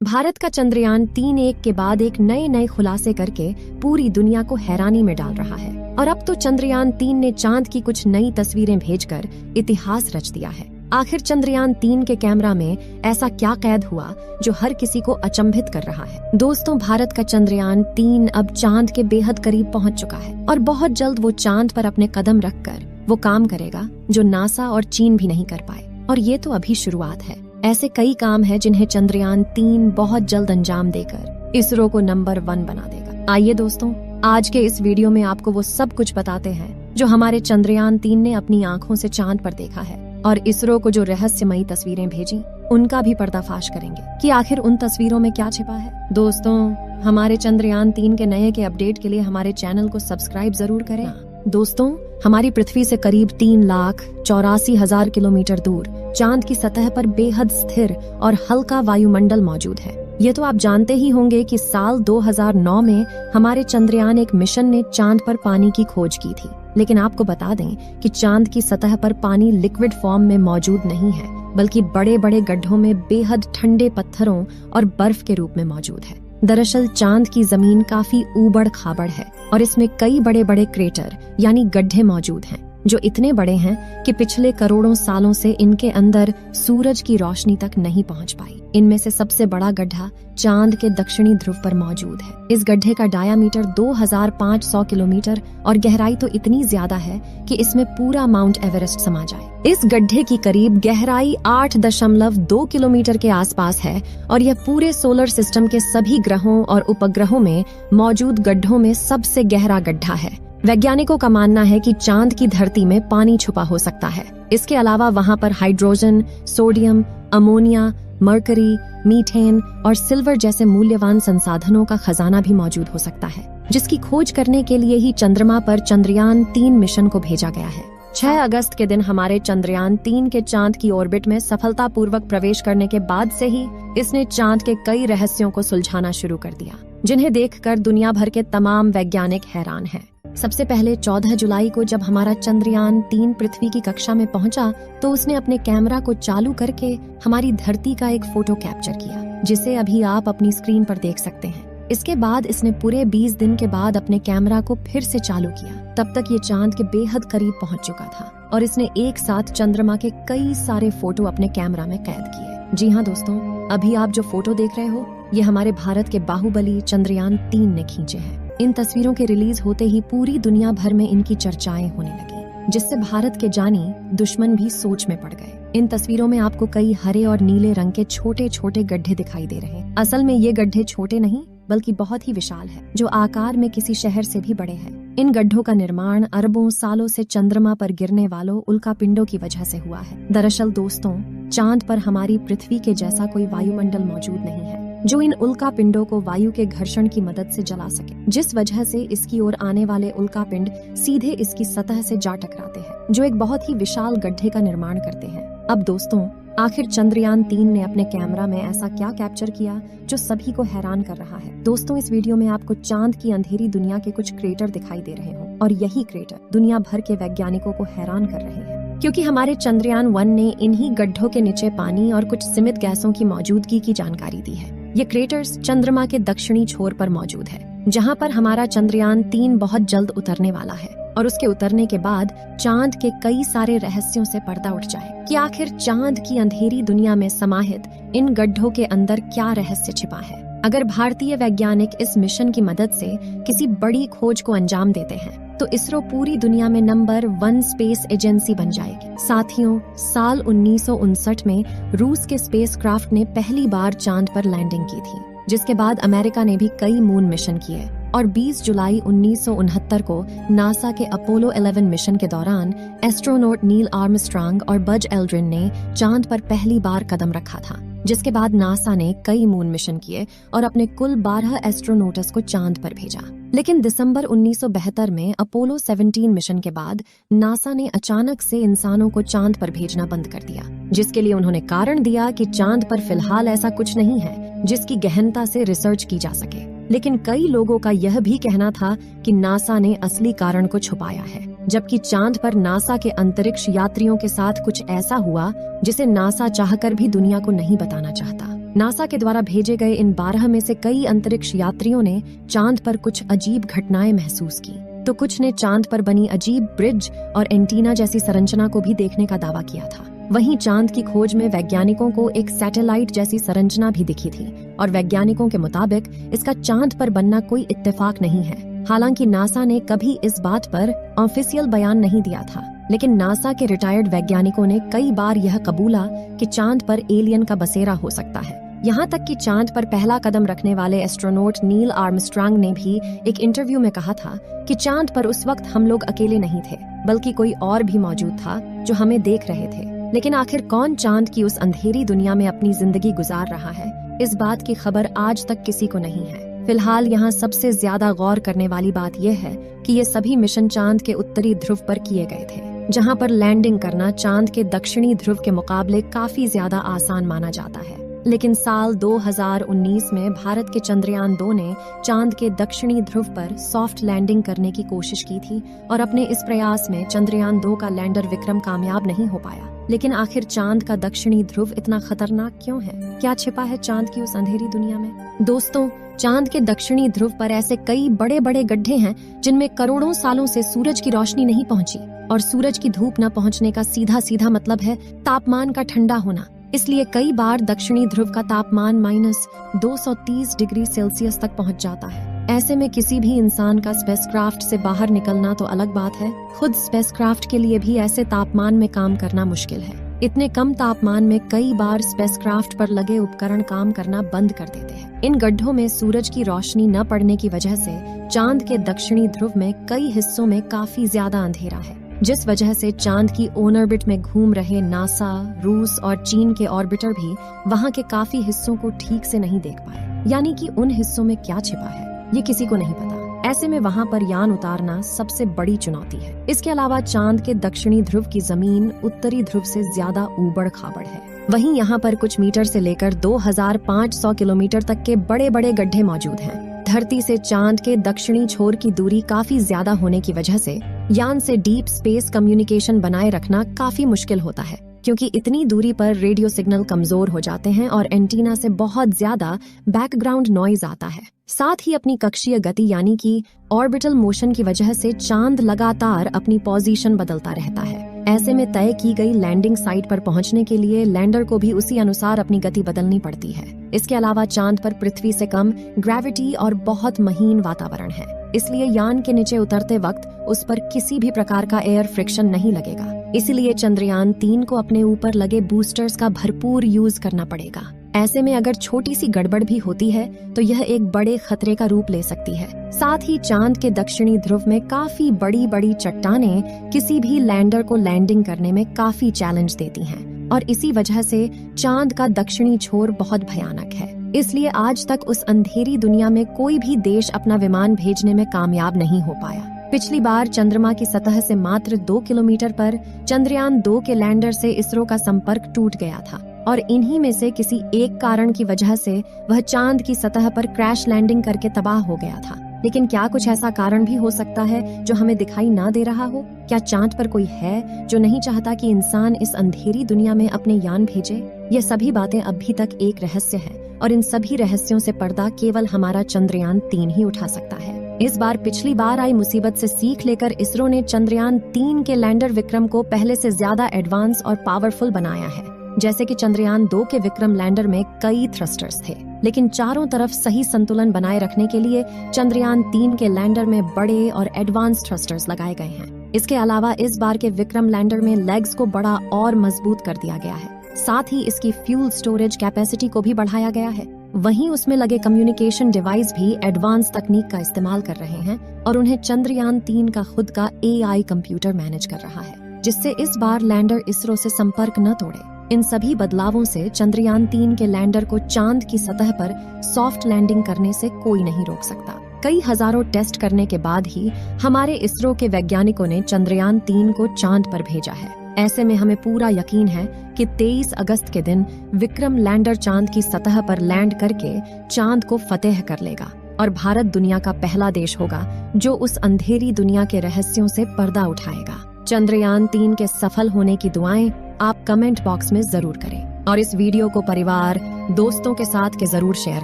भारत का चंद्रयान 3 एक के बाद एक नए खुलासे करके पूरी दुनिया को हैरानी में डाल रहा है। और अब तो चंद्रयान 3 ने चांद की कुछ नई तस्वीरें भेजकर इतिहास रच दिया है। आखिर चंद्रयान 3 के कैमरा में ऐसा क्या कैद हुआ जो हर किसी को अचंभित कर रहा है। दोस्तों, भारत का चंद्रयान 3 अब चांद के बेहद करीब पहुंच चुका है और बहुत जल्द वो चांद पर अपने कदम रखकर वो काम करेगा जो नासा और चीन भी नहीं कर पाए। और ये तो अभी शुरुआत है। ऐसे कई काम है जिन्हें चंद्रयान 3 बहुत जल्द अंजाम देकर इसरो को नंबर 1 बना देगा। आइए दोस्तों, आज के इस वीडियो में आपको वो सब कुछ बताते हैं जो हमारे चंद्रयान 3 ने अपनी आंखों से चांद पर देखा है, और इसरो को जो रहस्यमयी तस्वीरें भेजी उनका भी पर्दाफाश करेंगे कि आखिर उन तस्वीरों में क्या छिपा है। दोस्तों, हमारे चंद्रयान 3 के नए के अपडेट के लिए हमारे चैनल को सब्सक्राइब जरूर करें। दोस्तों, हमारी पृथ्वी से करीब 3,84,000 किलोमीटर दूर चांद की सतह पर बेहद स्थिर और हल्का वायुमंडल मौजूद है। ये तो आप जानते ही होंगे कि साल 2009 में हमारे चंद्रयान एक मिशन ने चांद पर पानी की खोज की थी। लेकिन आपको बता दें कि चांद की सतह पर पानी लिक्विड फॉर्म में मौजूद नहीं है, बल्कि बड़े बड़े गड्ढों में बेहद ठंडे पत्थरों और बर्फ के रूप में मौजूद है। दरअसल चांद की जमीन काफी ऊबड़ खाबड़ है और इसमें कई बड़े बड़े क्रेटर यानी गड्ढे मौजूद हैं, जो इतने बड़े हैं कि पिछले करोड़ों सालों से इनके अंदर सूरज की रोशनी तक नहीं पहुंच पाई। इनमें से सबसे बड़ा गड्ढा चांद के दक्षिणी ध्रुव पर मौजूद है। इस गड्ढे का डायामीटर 2500 किलोमीटर और गहराई तो इतनी ज्यादा है कि इसमें पूरा माउंट एवरेस्ट समा जाए। इस गड्ढे की करीब गहराई 8.2 किलोमीटर के आसपास है और यह पूरे सोलर सिस्टम के सभी ग्रहों और उपग्रहों में मौजूद गड्ढों में सबसे गहरा गड्ढा है। वैज्ञानिकों का मानना है कि चांद की धरती में पानी छुपा हो सकता है। इसके अलावा वहां पर hydrogen, sodium, ammonia, mercury, methane और सिल्वर जैसे मूल्यवान संसाधनों का खजाना भी मौजूद हो सकता है, जिसकी खोज करने के लिए ही चंद्रमा पर चंद्रयान 3 मिशन को भेजा गया है। 6 अगस्त के दिन हमारे चंद्रयान 3 के चांद की ऑर्बिट में सफलतापूर्वक प्रवेश करने के बाद से ही इसने चांद के कई रहस्यों को सुलझाना शुरू कर दिया, जिन्हें देखकर दुनिया भर के तमाम वैज्ञानिक हैरान हैं। सबसे पहले 14 जुलाई को जब हमारा चंद्रयान 3 पृथ्वी की कक्षा में पहुंचा तो उसने अपने कैमरा को चालू करके हमारी धरती का एक फोटो कैप्चर किया, जिसे अभी आप अपनी स्क्रीन पर देख सकते हैं। इसके बाद इसने पूरे 20 दिन के बाद अपने कैमरा को फिर से चालू किया। तब तक ये चांद के बेहद करीब पहुंच चुका था और इसने एक साथ चंद्रमा के कई सारे फोटो अपने कैमरा में कैद किए। जी हाँ दोस्तों, अभी आप जो फोटो देख रहे हो ये हमारे भारत के बाहुबली चंद्रयान 3 ने खींचे हैं। इन तस्वीरों के रिलीज होते ही पूरी दुनिया भर में इनकी चर्चाएं होने लगी, जिससे भारत के जानी दुश्मन भी सोच में पड़ गए। इन तस्वीरों में आपको कई हरे और नीले रंग के छोटे छोटे गड्ढे दिखाई दे रहे हैं। असल में ये गड्ढे छोटे नहीं बल्कि बहुत ही विशाल है, जो आकार में किसी शहर से भी बड़े हैं। इन गड्ढों का निर्माण अरबों सालों से चंद्रमा पर गिरने वालों उल्कापिंडों की वजह से हुआ है। दरअसल दोस्तों, चांद पर हमारी पृथ्वी के जैसा कोई वायुमंडल मौजूद नहीं है जो इन उल्कापिंडों को वायु के घर्षण की मदद से जला सके, जिस वजह से इसकी ओर आने वाले उल्कापिंड सीधे इसकी सतह से जा टकराते हैं, जो एक बहुत ही विशाल गड्ढे का निर्माण करते हैं। अब दोस्तों, आखिर चंद्रयान 3 ने अपने कैमरा में ऐसा क्या कैप्चर किया जो सभी को हैरान कर रहा है। दोस्तों, इस वीडियो में आपको चांद की अंधेरी दुनिया के कुछ क्रेटर दिखाई दे रहे हों, और यही क्रेटर दुनिया भर के वैज्ञानिकों को हैरान कर रहे हैं, क्योंकि हमारे चंद्रयान 1 ने इन्हीं गड्ढों के नीचे पानी और कुछ सीमित गैसों की मौजूदगी की जानकारी दी है। ये क्रेटर्स चंद्रमा के दक्षिणी छोर पर मौजूद है, जहाँ पर हमारा चंद्रयान 3 बहुत जल्द उतरने वाला है, और उसके उतरने के बाद चांद के कई सारे रहस्यों से पर्दा उठ जाए कि आखिर चांद की अंधेरी दुनिया में समाहित इन गड्ढों के अंदर क्या रहस्य छिपा है। अगर भारतीय वैज्ञानिक इस मिशन की मदद से किसी बड़ी खोज को अंजाम देते हैं तो इसरो पूरी दुनिया में नंबर 1 स्पेस एजेंसी बन जाएगी। साथियों, साल 1959 में रूस के स्पेसक्राफ्ट ने पहली बार चांद पर लैंडिंग की थी, जिसके बाद अमेरिका ने भी कई मून मिशन किए, और 20 जुलाई 1969 को नासा के अपोलो 11 मिशन के दौरान एस्ट्रोनॉट नील आर्मस्ट्रांग और बज एल्ड्रिन ने चांद पर पहली बार कदम रखा था। जिसके बाद नासा ने कई मून मिशन किए और अपने कुल 12 एस्ट्रोनॉट्स को चांद पर भेजा। लेकिन दिसंबर 1972 में अपोलो 17 मिशन के बाद नासा ने अचानक से इंसानों को चांद पर भेजना बंद कर दिया, जिसके लिए उन्होंने कारण दिया कि चांद पर फिलहाल ऐसा कुछ नहीं है जिसकी गहनता से रिसर्च की जा सके। लेकिन कई लोगों का यह भी कहना था कि नासा ने असली कारण को छुपाया है, जबकि चांद पर नासा के अंतरिक्ष यात्रियों के साथ कुछ ऐसा हुआ जिसे नासा चाहकर भी दुनिया को नहीं बताना चाहता। नासा के द्वारा भेजे गए इन 12 में से कई अंतरिक्ष यात्रियों ने चांद पर कुछ अजीब घटनाएं महसूस की, तो कुछ ने चांद पर बनी अजीब ब्रिज और एंटीना जैसी संरचना को भी देखने का दावा किया था। वहीं चांद की खोज में वैज्ञानिकों को एक सैटेलाइट जैसी संरचना भी दिखी थी और वैज्ञानिकों के मुताबिक इसका चांद पर बनना कोई इत्तेफाक नहीं है। हालांकि नासा ने कभी इस बात पर ऑफिशियल बयान नहीं दिया था, लेकिन नासा के रिटायर्ड वैज्ञानिकों ने कई बार यह कबूला कि चांद पर एलियन का बसेरा हो सकता है। यहाँ तक कि चांद पर पहला कदम रखने वाले एस्ट्रोनॉट नील आर्मस्ट्रांग ने भी एक इंटरव्यू में कहा था कि चांद पर उस वक्त हम लोग अकेले नहीं थे, बल्कि कोई और भी मौजूद था जो हमें देख रहे थे। लेकिन आखिर कौन चांद की उस अंधेरी दुनिया में अपनी जिंदगी गुजार रहा है, इस बात की खबर आज तक किसी को नहीं है। फिलहाल यहाँ सबसे ज्यादा गौर करने वाली बात यह है कि ये सभी मिशन चांद के उत्तरी ध्रुव पर किए गए थे, जहाँ पर लैंडिंग करना चांद के दक्षिणी ध्रुव के मुकाबले काफी ज्यादा आसान माना जाता है। लेकिन साल 2019 में भारत के चंद्रयान 2 ने चांद के दक्षिणी ध्रुव पर सॉफ्ट लैंडिंग करने की कोशिश की थी और अपने इस प्रयास में चंद्रयान 2 का लैंडर विक्रम कामयाब नहीं हो पाया। लेकिन आखिर चांद का दक्षिणी ध्रुव इतना खतरनाक क्यों है? क्या छिपा है चांद की उस अंधेरी दुनिया में? दोस्तों, चांद के दक्षिणी ध्रुव पर ऐसे कई बड़े बड़े गड्ढे हैं जिनमें करोड़ों सालों से सूरज की रोशनी नहीं पहुंची, और सूरज की धूप न पहुंचने का सीधा सीधा मतलब है तापमान का ठंडा होना। इसलिए कई बार दक्षिणी ध्रुव का तापमान -230 डिग्री सेल्सियस तक पहुंच जाता है। ऐसे में किसी भी इंसान का स्पेसक्राफ्ट से बाहर निकलना तो अलग बात है, खुद स्पेसक्राफ्ट के लिए भी ऐसे तापमान में काम करना मुश्किल है। इतने कम तापमान में कई बार स्पेसक्राफ्ट पर लगे उपकरण काम करना बंद कर देते हैं। इन गड्ढों में सूरज की रोशनी न पड़ने की वजह से चांद के दक्षिणी ध्रुव में कई हिस्सों में काफी ज्यादा अंधेरा है, जिस वजह से चांद की ऑन ऑर्बिट में घूम रहे नासा, रूस और चीन के ऑर्बिटर भी वहां के काफी हिस्सों को ठीक से नहीं देख पाए। यानी कि उन हिस्सों में क्या छिपा है ये किसी को नहीं पता। ऐसे में वहां पर यान उतारना सबसे बड़ी चुनौती है। इसके अलावा चांद के दक्षिणी ध्रुव की जमीन उत्तरी ध्रुव से ज्यादा ऊबड़ खाबड़ है। वहीं यहाँ पर कुछ मीटर से लेकर 2500 किलोमीटर तक के बड़े बड़े गड्ढे मौजूद हैं। धरती से चांद के दक्षिणी छोर की दूरी काफी ज्यादा होने की वजह से यान से डीप स्पेस कम्युनिकेशन बनाए रखना काफी मुश्किल होता है, क्योंकि इतनी दूरी पर रेडियो सिग्नल कमजोर हो जाते हैं और एंटीना से बहुत ज्यादा बैकग्राउंड नॉइज आता है। साथ ही अपनी कक्षीय गति यानी कि ऑर्बिटल मोशन की वजह से चांद लगातार अपनी पोजीशन बदलता रहता है। ऐसे में तय की गई लैंडिंग साइट पर पहुंचने के लिए लैंडर को भी उसी अनुसार अपनी गति बदलनी पड़ती है। इसके अलावा चांद पर पृथ्वी से कम ग्रेविटी और बहुत महीन वातावरण है, इसलिए यान के नीचे उतरते वक्त उस पर किसी भी प्रकार का एयर फ्रिक्शन नहीं लगेगा। इसलिए चंद्रयान 3 को अपने ऊपर लगे बूस्टर्स का भरपूर यूज करना पड़ेगा। ऐसे में अगर छोटी सी गड़बड़ भी होती है तो यह एक बड़े खतरे का रूप ले सकती है। साथ ही चांद के दक्षिणी ध्रुव में काफी बड़ी बड़ी चट्टानें किसी भी लैंडर को लैंडिंग करने में काफी चैलेंज देती हैं, और इसी वजह से चांद का दक्षिणी छोर बहुत भयानक है। इसलिए आज तक उस अंधेरी दुनिया में कोई भी देश अपना विमान भेजने में कामयाब नहीं हो पाया। पिछली बार चंद्रमा की सतह से मात्र 2 किलोमीटर पर चंद्रयान 2 के लैंडर से इसरो का संपर्क टूट गया था, और इन्हीं में से किसी एक कारण की वजह से वह चांद की सतह पर क्रैश लैंडिंग करके तबाह हो गया था। लेकिन क्या कुछ ऐसा कारण भी हो सकता है जो हमें दिखाई ना दे रहा हो? क्या चांद पर कोई है जो नहीं चाहता कि इंसान इस अंधेरी दुनिया में अपने यान भेजे? ये सभी बातें अभी तक एक रहस्य है, और इन सभी रहस्यों से पर्दा केवल हमारा चंद्रयान 3 ही उठा सकता है। इस बार पिछली बार आई मुसीबत से सीख लेकर इसरो ने चंद्रयान 3 के लैंडर विक्रम को पहले से ज्यादा एडवांस और पावरफुल बनाया है। जैसे कि चंद्रयान 2 के विक्रम लैंडर में कई थ्रस्टर्स थे, लेकिन चारों तरफ सही संतुलन बनाए रखने के लिए चंद्रयान 3 के लैंडर में बड़े और एडवांस थ्रस्टर्स लगाए गए हैं। इसके अलावा इस बार के विक्रम लैंडर में लेग्स को बड़ा और मजबूत कर दिया गया है। साथ ही इसकी फ्यूल स्टोरेज कैपेसिटी को भी बढ़ाया गया है। वहीं उसमें लगे कम्युनिकेशन डिवाइस भी एडवांस तकनीक का इस्तेमाल कर रहे हैं, और उन्हें चंद्रयान 3 का खुद का AI कंप्यूटर मैनेज कर रहा है, जिससे इस बार लैंडर इसरो से संपर्क न तोड़े। इन सभी बदलावों से चंद्रयान 3 के लैंडर को चांद की सतह पर सॉफ्ट लैंडिंग करने से कोई नहीं रोक सकता। कई हजारों टेस्ट करने के बाद ही हमारे इसरो के वैज्ञानिकों ने चंद्रयान 3 को चांद पर भेजा है। ऐसे में हमें पूरा यकीन है कि 23 अगस्त के दिन विक्रम लैंडर चांद की सतह पर लैंड करके चांद को फतेह कर लेगा, और भारत दुनिया का पहला देश होगा जो उस अंधेरी दुनिया के रहस्यों से पर्दा उठाएगा। चंद्रयान 3 के सफल होने की दुआएं आप कमेंट बॉक्स में जरूर करें। और इस वीडियो को परिवार, दोस्तों के साथ के जरूर शेयर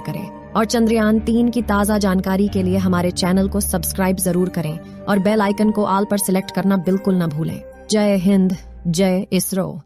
करें। और चंद्रयान 3 की ताज़ा जानकारी के लिए हमारे चैनल को सब्सक्राइब जरूर करें और बेल आइकन को ऑल पर सिलेक्ट करना बिल्कुल न भूलें। जय हिंद, जय इसरो।